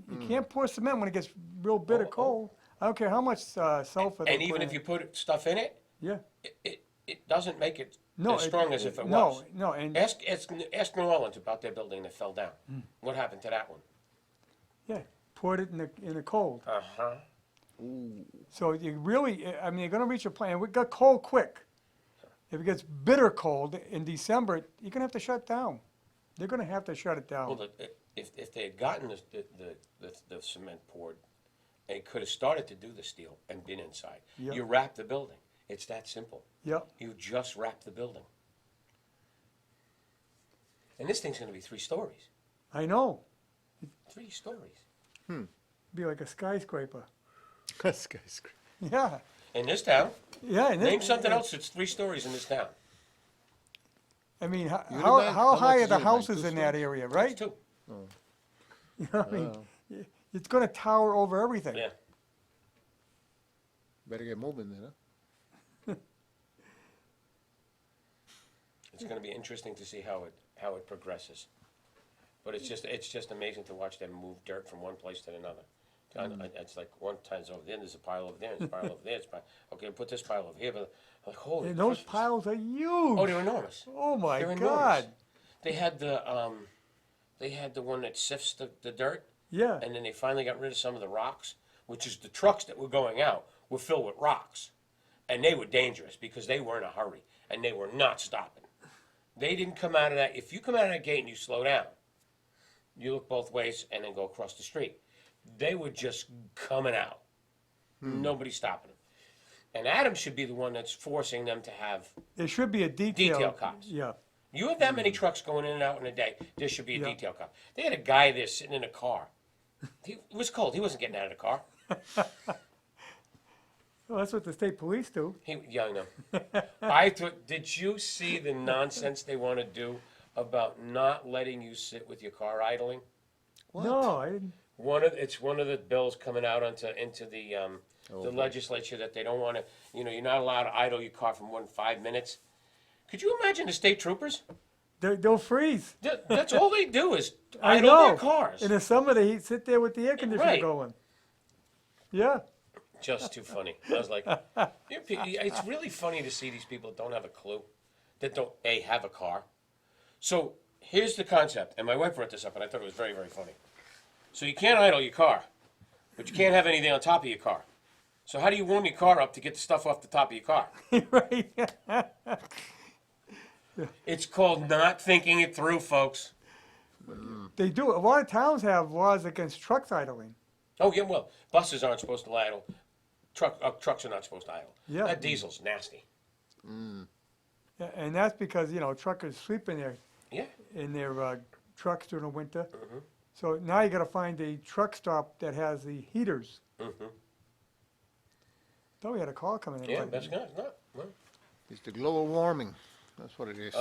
You can't pour cement when it gets real bitter cold. I don't care how much sulfur they And put even in if it. you put stuff in it, Yeah. it doesn't make it No, as strong as if it no, was. No, and Ask New Orleans about their building that fell down. What happened to that one? yeah, poured it in the cold. Uh-huh. So you really, I mean, you're going to reach a plan. It got cold quick. If it gets bitter cold in December, you're going to have to shut down. They're going to have to shut it down. Well, if they had gotten the cement poured, they could have started to do the steel and been inside. Yep. You wrap the building. It's that simple. Yep. You just wrap the building. And this thing's going to be 3 stories. I know. 3 stories. Be like a skyscraper. Skyscraper. Yeah. In this town, Yeah. And name something else that's 3 stories in this town. I mean, how Unimog, how how high much are the is Unimog? houses 2 in that area, right? It's 2. You know, I mean, it's going to tower over everything. Yeah. Better get moving then, huh? It's going to be interesting to see how it progresses. But it's just amazing to watch them move dirt from one place to another. It's like one time's over there, and there's a pile over there, and there's a pile over there. It's okay, put this pile over here, but like holy. And those Christmas. piles are huge. Oh, they're enormous. Oh my They're God. enormous. They had the one that sifts the dirt, Yeah. and then they finally got rid of some of the rocks, which is the trucks that were going out were filled with rocks, and they were dangerous because they were in a hurry and they were not stopping. They didn't come out of that. If you come out of that gate and you slow down, you look both ways and then go across the street. They were just coming out. Nobody stopping them. And Adam should be the one that's forcing them to have. There should be a detail. Detail cops. Yeah. You have that many trucks going in and out in a day, there should be a Yeah. detail cop. They had a guy there sitting in a car. It was cold. He wasn't getting out of the car. Well, that's what the state police do. Yeah, I know. I thought, did you see the nonsense they want to do about not letting you sit with your car idling? What? No, I didn't. It's one of the bills coming out into the legislature that they don't want to. You're not allowed to idle your car for more than 5 minutes. Could you imagine the state troopers? They'll freeze. That's all they do is I idle know. their cars. In the summer, they sit there with the air conditioner Right. going. Yeah. Just too funny. I was like, it's really funny to see these people that don't have a clue, that don't have a car. So here's the concept, and my wife brought this up, and I thought it was very, very funny. So you can't idle your car, but you can't have anything on top of your car. So how do you warm your car up to get the stuff off the top of your car? Right. It's called not thinking it through, folks. They do. A lot of towns have laws against trucks idling. Oh, yeah, well, buses aren't supposed to idle. Trucks are not supposed to idle. Yeah. That diesel's nasty. Yeah, and that's because, truckers sleep in Yeah. their trucks during the winter. Mm-hmm. So now you got to find a truck stop that has the heaters. Mm-hmm. Thought we had a call coming in. Yeah, but- that's good. No. It's the global warming. That's what it is.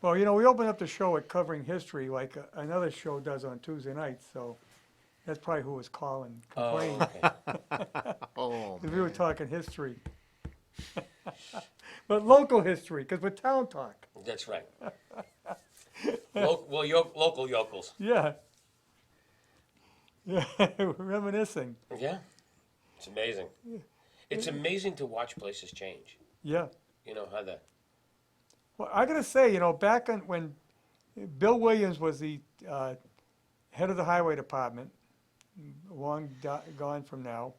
Well, we opened up the show at covering history like another show does on Tuesday nights, so that's probably who was calling, complaining. Okay. Oh, Because we were talking history. But local history, because we're town talk. That's right. Local yokels. Yeah. Yeah, reminiscing. Yeah. It's amazing. It's amazing to watch places change. Yeah. How the. Well, I got to say, back when Bill Williams was the head of the highway department, gone from now,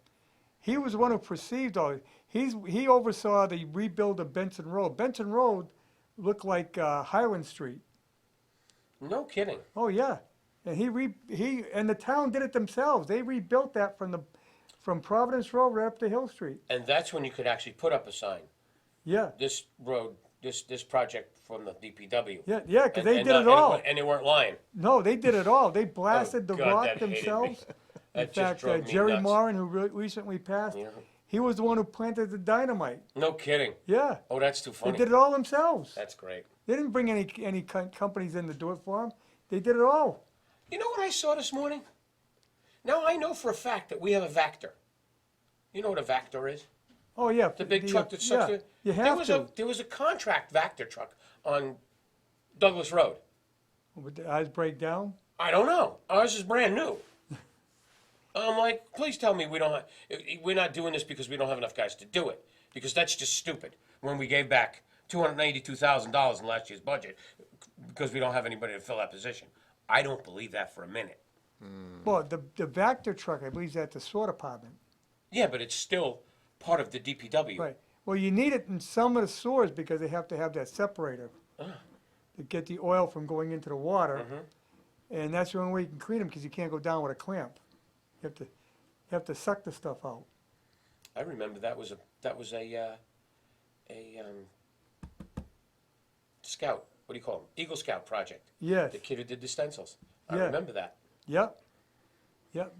he was the one who perceived all. He oversaw the rebuild of Benson Road. Benson Road looked like Highland Street. No kidding. Oh yeah, and he and the town did it themselves. They rebuilt that from Providence Road right up to Hill Street. And that's when you could actually put up a sign. Yeah, This road, this project from the DPW. yeah, because And- they and did not- it all. And they weren't lying. No, they did it all. They blasted the God, rock that hated me. themselves. In That just fact, drove me Jerry nuts. Moran, who recently passed, Yeah. He was the one who planted the dynamite. No kidding. Yeah. Oh, that's too They funny. did it all themselves. That's great. They didn't bring any companies in to do it for them. They did it all. You know what I saw this morning? Now I know for a fact that we have a Vector. You know what a Vector is? Oh yeah, The big truck that sucks yeah, it. you have to. There was a contract Vector truck on Douglas Road. Would the eyes break down? I don't know. Ours is brand new. I'm like, please tell me we're not doing this because we don't have enough guys to do it. Because that's just stupid. When we gave back $282,000 in last year's budget because we don't have anybody to fill that position. I don't believe that for a minute. Well, the Vector truck, I believe, is at the sewer department. Yeah, but it's still part of the DPW. Right. Well, you need it in some of the sewers because they have to have that separator to get the oil from going into the water. And that's the only way you can clean them because you can't go down with a clamp. You have to suck the stuff out. I remember that was a scout. What do you call them? Eagle Scout project. Yes. The kid who did the stencils. I Yeah. remember that. Yep. Yep.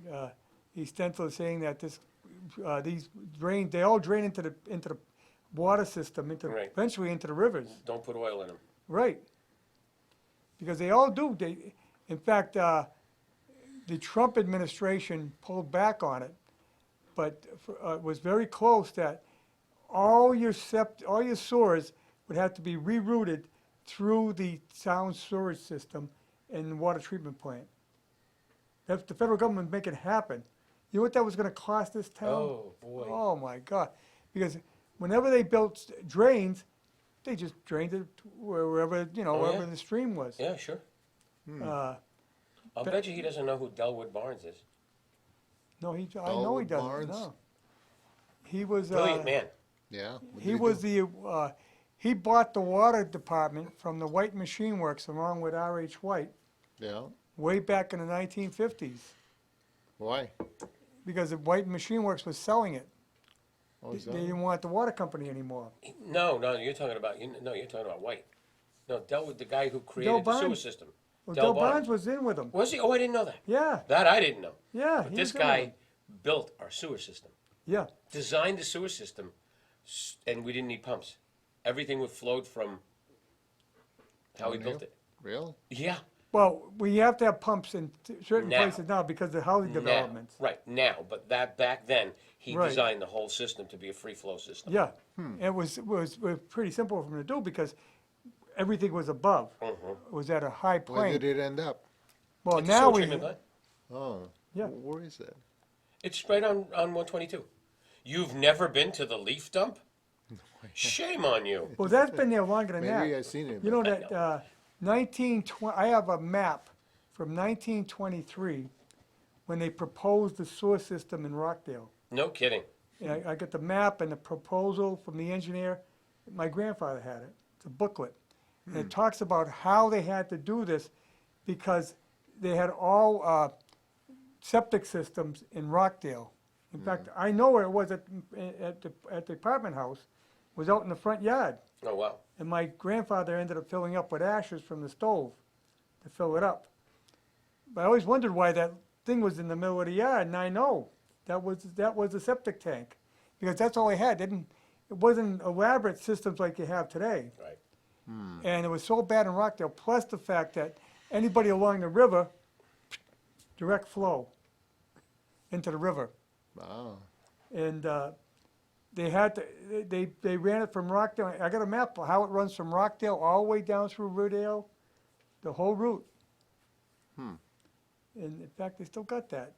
These stencils saying that these drain, they all drain into the water system, Right. eventually into the rivers. Don't put oil in them. Right. Because they all do. In fact, the Trump administration pulled back on it, but it was very close that all your sewers would have to be rerouted through the sound sewage system and the water treatment plant. If the federal government would make it happen, you know what that was going to cost this town? Oh, boy. Oh my God! Because whenever they built drains, they just drained it wherever wherever yeah? the stream was. Yeah, sure. Uh, I'll bet you he doesn't know who Delwood Barnes is. no, I know he Delwood doesn't. Barnes? No. He was Brilliant man. Yeah. what did he he was do? he bought the water department from the White Machine Works along with R.H. White Yeah. way back in the 1950s Why? because the White Machine Works was selling it. Oh, is They that? didn't want the water company anymore. No, you're talking about White. No, Delwood, the guy who created the sewer Barnes. system. Well, Del Del Barnes. Barnes was in with them. Was he? Oh, I didn't know that. Yeah, That I didn't know. yeah. But he this was in with guy 'em. built our sewer system. Yeah, Designed the sewer system, and we didn't need pumps. Everything would flowed from how he Down built here? it. Really? Yeah. well, we have to have pumps in certain Now. places now because of the housing developments. Now, right, now, but that back then, he Right. designed the whole system to be a free flow system. Yeah, it was pretty simple for him to do because everything was above. It was at a high Where plane. did it end up? Well, At the now sewer we treatment plant. Oh. Yeah. Where is that? It's right on 122. You've never been to the leaf dump? Shame on you. well that's been there longer than that. Maybe I've seen it. You know but- that 1920. I have a map from 1923 when they proposed the sewer system in Rockdale. No kidding. And I got the map and the proposal from the engineer. My grandfather had it. It's a booklet. And it talks about how they had to do this because they had all septic systems in Rockdale. In fact, I know where it was at the apartment house. It was out in the front yard. Oh, wow. And my grandfather ended up filling up with ashes from the stove to fill it up. But I always wondered why that thing was in the middle of the yard, and I know that was the septic tank, because that's all they had. It wasn't elaborate systems like you have today. Right. And it was so bad in Rockdale, plus the fact that anybody along the river, direct flow into the river. Wow. And they had to, they ran it from Rockdale. I got a map of how it runs from Rockdale all the way down through Riverdale, the whole route. And in fact, they still got that.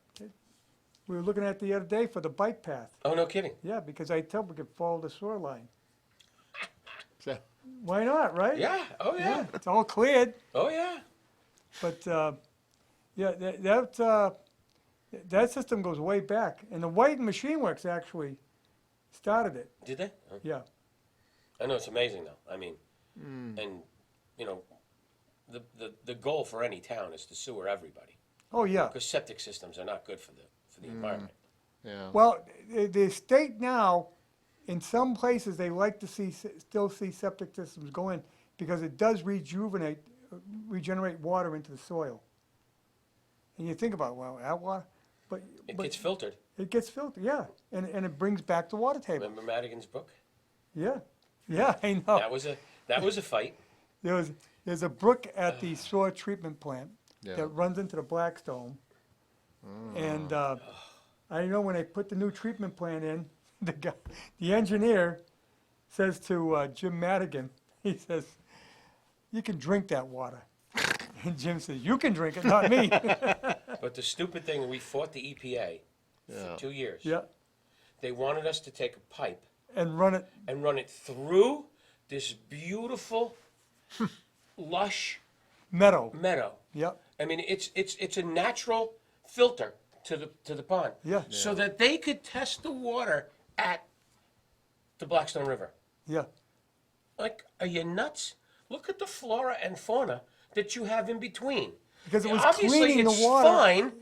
We were looking at it the other day for the bike path. Oh, no kidding. Yeah, because I tell we could follow the sewer line. So, Why not, right? Yeah. Oh, yeah. It's all cleared. Oh, yeah. But yeah, that system goes way back. And the White Machine Works actually started it. Did they? Oh. Yeah. I know it's amazing, though. I mean, and, you know, the goal for any town is to sewer everybody. Oh, yeah. Because septic systems are not good for the environment. yeah. Well, the state now, in some places, they like to still see septic systems go in because it does regenerate water into the soil. And you think about, well, that water, but It gets filtered. It gets filtered, yeah, and it brings back the water table. Remember Madigan's brook? Yeah, yeah, I know. That was a fight. There's a brook at the shore treatment plant Yeah. that runs into the Blackstone. And I know when they put the new treatment plant in, the engineer says to Jim Madigan, he says, "You can drink that water." And Jim says, "You can drink it, not me." But the stupid thing, we fought the EPA Yeah. for 2 years. Yeah, They wanted us to take a pipe and run it. and run it through this beautiful, lush Meadow. meadow. Yep. I mean, it's a natural filter to the pond. Yeah. So that they could test the water at the Blackstone River. Yeah. Like, are you nuts? Look at the flora and fauna that you have in between. Because it was Obviously, cleaning it's the water. fine.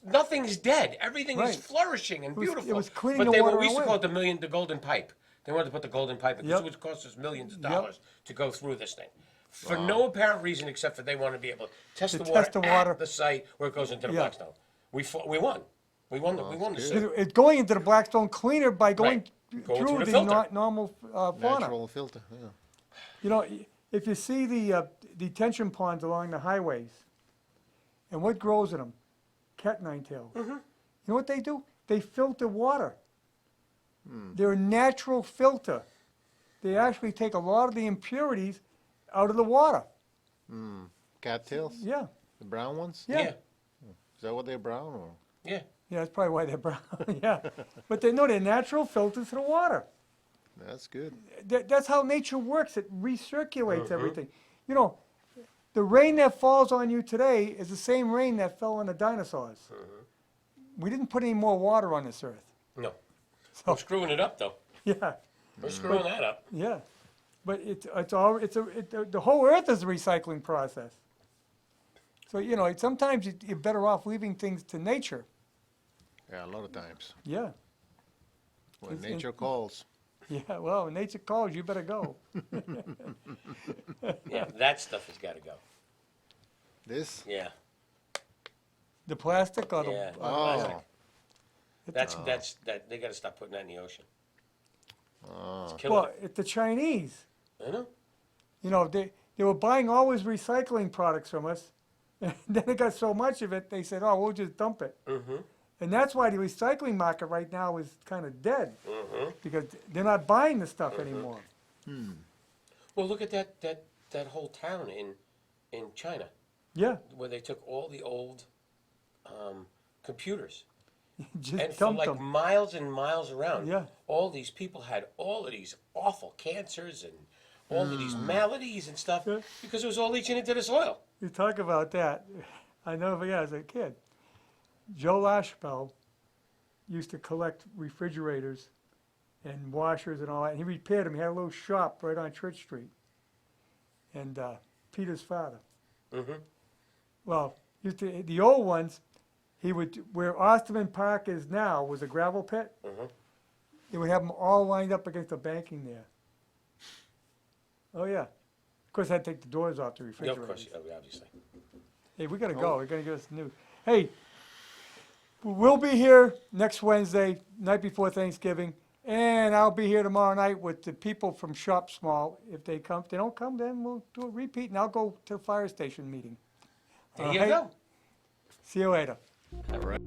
Nothing's dead. Everything Right. is flourishing and was- it beautiful. was cleaning but the they water we used to away. call it the golden pipe. They wanted to put the golden pipe in because Yep. it would cost us millions of Yep. dollars to go through this thing. For no apparent reason except for they want to be able to test the test water the water. at the site where it goes into the Yeah. Blackstone. We won. We won the suit. It's going into the Blackstone cleaner by going Right. Going through through the the filter. normal fauna. Natural filter, yeah. You know, if you see the detention ponds along the highways, and what grows in them? Cat nine tails. Mm-hmm. You know what they do? They filter water. They're a natural filter. They actually take a lot of the impurities out of the water. Cattails? Yeah, The brown ones? yeah. Yeah. Is that what they're brown or? Yeah. Yeah, that's probably why they're brown. Yeah, but they're natural filters to the water. That's good. That's how nature works. It recirculates Mm-hmm. everything. You know, the rain that falls on you today is the same rain that fell on the dinosaurs. Mm-hmm. We didn't put any more water on this earth. No. So, We're screwing it up though. yeah, We're screwing that up. yeah. But the whole earth is a recycling process. So, you know, sometimes you're better off leaving things to nature. Yeah, a lot of times. Yeah, When It's- nature calls. yeah. Well, when nature calls, you better go. Yeah, that stuff has got to go. This? Yeah. The plastic or the. Yeah. Oh, That's they got to stop putting that in the ocean. It's killing Well, it. it's the Chinese. I know. You know, they were buying all these recycling products from us. And then they got so much of it, they said, "Oh, we'll just dump it." Mm-hmm. And that's why the recycling market right now is kind of dead, Mm-hmm. because they're not buying the stuff anymore. Well, look at that whole town in China Yeah, where they took all the old computers just and for dumped like them. miles and miles around. Yeah. All these people had all of these awful cancers and all of these maladies and stuff Yeah. because it was all leaching into the soil. You talk about that. I never forget as a kid. Joe Lashbell used to collect refrigerators and washers and all that. And he repaired them. He had a little shop right on Church Street. And Peter's father. Mm-hmm. Well, the old ones, he would, where Osterman Park is now was a gravel pit. Mhm. They would have them all lined up against the banking there. Oh, yeah. Of course, I'd take the doors off the Yeah, refrigerators. of course, obviously. Hey, we gotta go. We're gonna get us news. Hey, we'll be here next Wednesday, night before Thanksgiving, and I'll be here tomorrow night with the people from Shop Small. If they come, if they don't come, then we'll do a repeat, and I'll go to the fire station meeting. There you All right? go. See you later. all right.